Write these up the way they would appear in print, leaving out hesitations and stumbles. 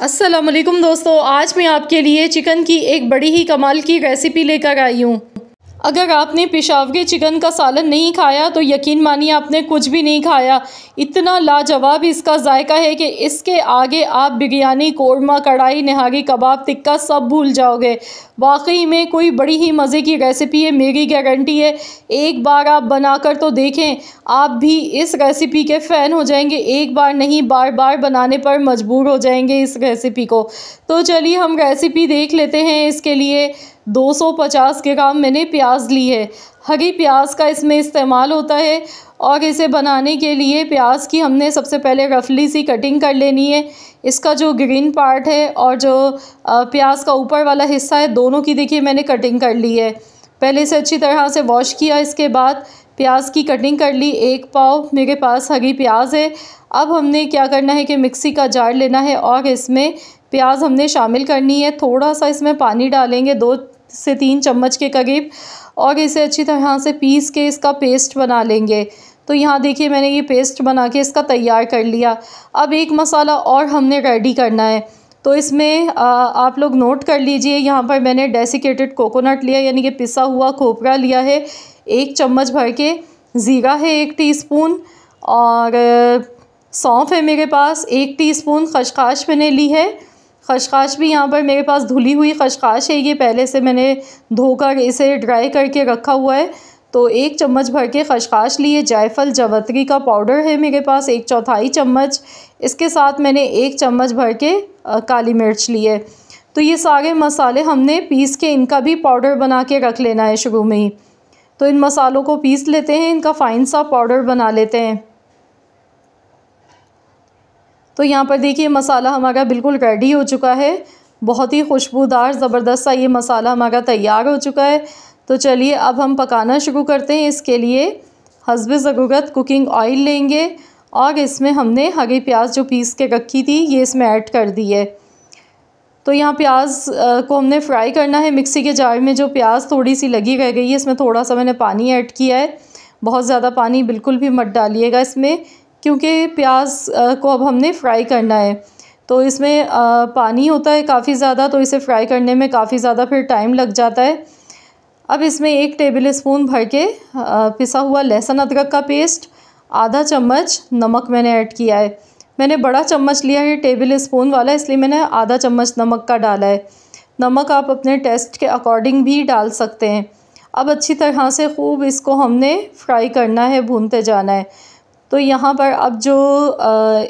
अस्सलाम वालेकुम दोस्तों, आज मैं आपके लिए चिकन की एक बड़ी ही कमाल की रेसिपी लेकर आई हूँ। अगर आपने पेशावरी चिकन का सालन नहीं खाया तो यकीन मानिए आपने कुछ भी नहीं खाया। इतना लाजवाब इसका जायका है कि इसके आगे आप बिरयानी, कोरमा, कढ़ाई, निहारी, कबाब, टिक्का सब भूल जाओगे। वाकई में कोई बड़ी ही मज़े की रेसिपी है, मेरी गारंटी है। एक बार आप बनाकर तो देखें, आप भी इस रेसिपी के फ़ैन हो जाएंगे। एक बार नहीं, बार बार बनाने पर मजबूर हो जाएंगे इस रेसिपी को। तो चलिए हम रेसिपी देख लेते हैं। इसके लिए 250 ग्राम मैंने प्याज ली है। हरी प्याज का इसमें इस्तेमाल होता है और इसे बनाने के लिए प्याज की हमने सबसे पहले रफली सी कटिंग कर लेनी है। इसका जो ग्रीन पार्ट है और जो प्याज का ऊपर वाला हिस्सा है, दोनों की देखिए मैंने कटिंग कर ली है। पहले से अच्छी तरह से वॉश किया, इसके बाद प्याज की कटिंग कर ली। 1 पाव मेरे पास हरी प्याज है। अब हमने क्या करना है कि मिक्सी का जार लेना है और इसमें प्याज हमने शामिल करनी है। थोड़ा सा इसमें पानी डालेंगे, 2 से 3 चम्मच के करीब, और इसे अच्छी तरह से पीस के इसका पेस्ट बना लेंगे। तो यहाँ देखिए मैंने ये पेस्ट बना के इसका तैयार कर लिया। अब एक मसाला और हमने रेडी करना है, तो इसमें आप लोग नोट कर लीजिए। यहाँ पर मैंने डेसिकेटेड कोकोनट लिया, यानी कि पिसा हुआ खोपरा लिया है 1 चम्मच भर के। ज़ीरा है 1 टीस्पून, और सौंफ है मेरे पास 1 टीस्पून। खसखस मैंने ली है। खसखस भी यहाँ पर मेरे पास धुली हुई खसखस है, ये पहले से मैंने धोकर इसे ड्राई करके रखा हुआ है। तो 1 चम्मच भर के खसखस लिए। जायफल जवतरी का पाउडर है मेरे पास 1/4 चम्मच। इसके साथ मैंने 1 चम्मच भर के काली मिर्च ली है। तो ये सारे मसाले हमने पीस के इनका भी पाउडर बना के रख लेना है शुरू में ही। तो इन मसालों को पीस लेते हैं, इनका फ़ाइन सा पाउडर बना लेते हैं। तो यहाँ पर देखिए मसाला हमारा बिल्कुल रेडी हो चुका है। बहुत ही खुशबूदार ज़बरदस्त सा ये मसाला हमारा तैयार हो चुका है। तो चलिए अब हम पकाना शुरू करते हैं। इसके लिए हस्बे ज़रूरत कुकिंग ऑयल लेंगे और इसमें हमने हरी प्याज जो पीस के रखी थी ये इसमें ऐड कर दी है। तो यहाँ प्याज को हमने फ्राई करना है। मिक्सी के जार में जो प्याज थोड़ी सी लगी रह गई है, इसमें थोड़ा सा मैंने पानी ऐड किया है। बहुत ज़्यादा पानी बिल्कुल भी मत डालिएगा इसमें, क्योंकि प्याज को अब हमने फ्राई करना है। तो इसमें पानी होता है काफ़ी ज़्यादा, तो इसे फ्राई करने में काफ़ी ज़्यादा फिर टाइम लग जाता है। अब इसमें 1 टेबल स्पून भर के पिसा हुआ लहसुन अदरक का पेस्ट, आधा चम्मच नमक मैंने ऐड किया है। मैंने बड़ा चम्मच लिया है टेबल स्पून वाला, इसलिए मैंने आधा चम्मच नमक का डाला है। नमक आप अपने टेस्ट के अकॉर्डिंग भी डाल सकते हैं। अब अच्छी तरह से खूब इसको हमने फ्राई करना है, भूनते जाना है। तो यहाँ पर अब जो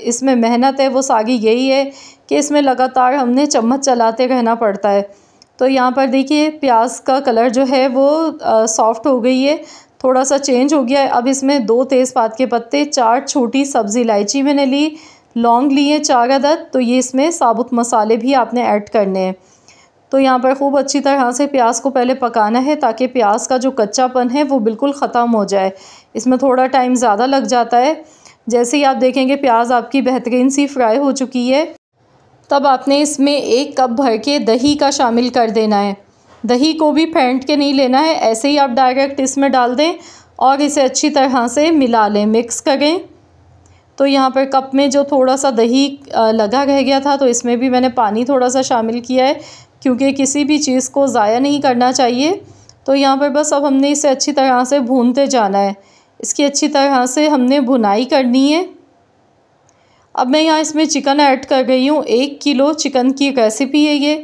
इसमें मेहनत है वो सारी यही है कि इसमें लगातार हमने चम्मच चलाते रहना पड़ता है। तो यहाँ पर देखिए प्याज का कलर जो है वो सॉफ्ट हो गई है, थोड़ा सा चेंज हो गया है। अब इसमें 2 तेज़पात के पत्ते, 4 छोटी सब्ज़ी इलायची मैंने ली, लौंग लिए 4 अदद। तो ये इसमें साबुत मसाले भी आपने ऐड करने हैं। तो यहाँ पर खूब अच्छी तरह से प्याज को पहले पकाना है ताकि प्याज का जो कच्चापन है वो बिल्कुल ख़त्म हो जाए। इसमें थोड़ा टाइम ज़्यादा लग जाता है। जैसे ही आप देखेंगे प्याज आपकी बेहतरीन सी फ्राई हो चुकी है, तब आपने इसमें 1 कप भर के दही का शामिल कर देना है। दही को भी फेंट के नहीं लेना है, ऐसे ही आप डायरेक्ट इसमें डाल दें और इसे अच्छी तरह से मिला लें, मिक्स करें। तो यहाँ पर कप में जो थोड़ा सा दही लगा रह गया था, तो इसमें भी मैंने पानी थोड़ा सा शामिल किया है, क्योंकि किसी भी चीज़ को ज़ाया नहीं करना चाहिए। तो यहाँ पर बस अब हमने इसे अच्छी तरह से भूनते जाना है। इसकी अच्छी तरह से हमने भुनाई करनी है। अब मैं यहाँ इसमें चिकन ऐड कर रही हूँ। 1 किलो चिकन की रेसिपी है ये।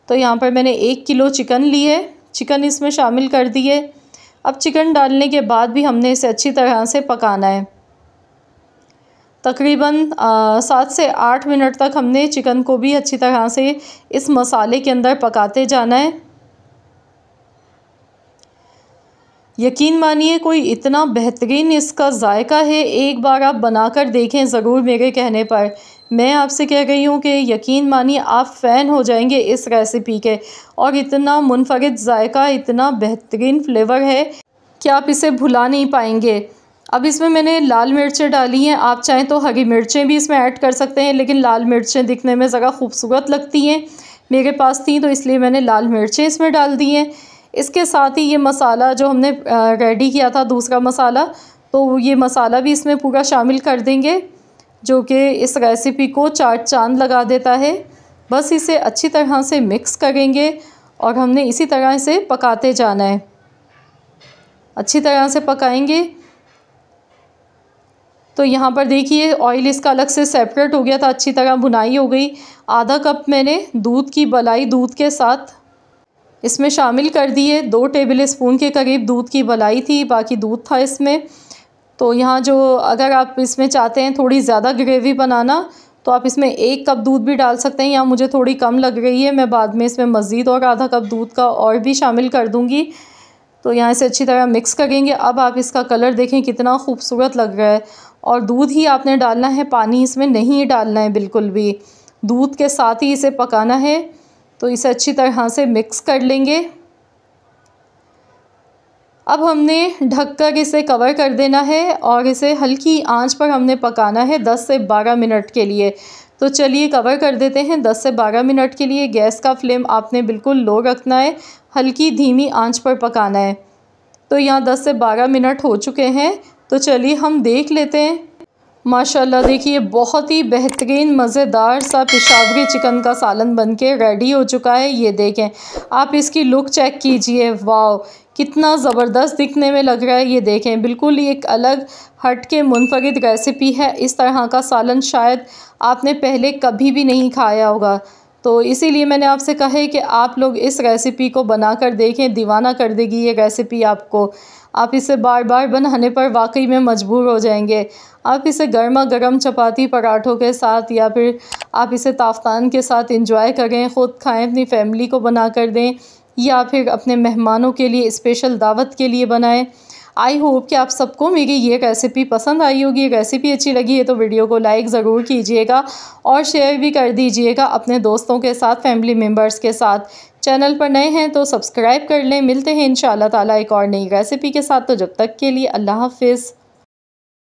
तो यहाँ पर मैंने 1 किलो चिकन ली है, चिकन इसमें शामिल कर दिए। अब चिकन डालने के बाद भी हमने इसे अच्छी तरह से पकाना है। तकरीबन 7 से 8 मिनट तक हमने चिकन को भी अच्छी तरह से इस मसाले के अंदर पकाते जाना है। यकीन मानिए कोई इतना बेहतरीन इसका जायका है, एक बार आप बनाकर देखें ज़रूर मेरे कहने पर। मैं आपसे कह रही हूँ कि यकीन मानिए आप फ़ैन हो जाएंगे इस रेसिपी के। और इतना मुनफरिद जायका, इतना बेहतरीन फ्लेवर है कि आप इसे भुला नहीं पाएंगे। अब इसमें मैंने लाल मिर्चें डाली हैं, आप चाहें तो हरी मिर्चें भी इसमें ऐड कर सकते हैं, लेकिन लाल मिर्चें दिखने में ज़रा खूबसूरत लगती हैं। मेरे पास थी तो इसलिए मैंने लाल मिर्चें इसमें डाल दी हैं। इसके साथ ही ये मसाला जो हमने रेडी किया था, दूसरा मसाला, तो ये मसाला भी इसमें पूरा शामिल कर देंगे, जो कि इस रेसिपी को चार चांद लगा देता है। बस इसे अच्छी तरह से मिक्स करेंगे और हमने इसी तरह से पकाते जाना है। अच्छी तरह से पकाएंगे। तो यहाँ पर देखिए ऑयल इसका अलग से सेपरेट हो गया था, अच्छी तरह भुनाई हो गई। आधा कप मैंने दूध की मलाई दूध के साथ इसमें शामिल कर दिए। 2 टेबल स्पून के करीब दूध की मलाई थी, बाकी दूध था इसमें। तो यहाँ जो अगर आप इसमें चाहते हैं थोड़ी ज़्यादा ग्रेवी बनाना तो आप इसमें 1 कप दूध भी डाल सकते हैं। यहाँ मुझे थोड़ी कम लग रही है, मैं बाद में इसमें मज़ीद और आधा कप दूध का और भी शामिल कर दूँगी। तो यहाँ से अच्छी तरह मिक्स करेंगे। अब आप इसका कलर देखें कितना खूबसूरत लग रहा है। और दूध ही आपने डालना है, पानी इसमें नहीं डालना है बिल्कुल भी। दूध के साथ ही इसे पकाना है। तो इसे अच्छी तरह से मिक्स कर लेंगे। अब हमने ढककर इसे कवर कर देना है और इसे हल्की आंच पर हमने पकाना है 10 से 12 मिनट के लिए। तो चलिए कवर कर देते हैं 10 से 12 मिनट के लिए। गैस का फ्लेम आपने बिल्कुल लो रखना है, हल्की धीमी आंच पर पकाना है। तो यहाँ 10 से 12 मिनट हो चुके हैं। तो चलिए हम देख लेते हैं। माशाल्लाह देखिए बहुत ही बेहतरीन मज़ेदार सा पेशावरी चिकन का सालन बनके रेडी हो चुका है। ये देखें, आप इसकी लुक चेक कीजिए, वाह कितना ज़बरदस्त दिखने में लग रहा है। ये देखें, बिल्कुल ही एक अलग हट के मुनफरिद रेसिपी है। इस तरह का सालन शायद आपने पहले कभी भी नहीं खाया होगा। तो इसीलिए मैंने आपसे कहा है कि आप लोग इस रेसिपी को बना कर देखें, दीवाना कर देगी ये रेसिपी आपको। आप इसे बार बार बनाने पर वाकई में मजबूर हो जाएंगे। आप इसे गर्मा गर्म चपाती पराठों के साथ या फिर आप इसे ताफ्तान के साथ इंजॉय करें, ख़ुद खाएं, अपनी फैमिली को बना कर दें या फिर अपने मेहमानों के लिए स्पेशल दावत के लिए बनाएं। आई होप कि आप सबको मेरी ये रेसिपी पसंद आई होगी। रेसिपी अच्छी लगी है तो वीडियो को लाइक ज़रूर कीजिएगा और शेयर भी कर दीजिएगा अपने दोस्तों के साथ, फैमिली मेम्बर्स के साथ। चैनल पर नए हैं तो सब्सक्राइब कर लें। मिलते हैं इंशाअल्लाह ताला एक और नई रेसिपी के साथ। तो जब तक के लिए अल्लाह हाफ़िज़।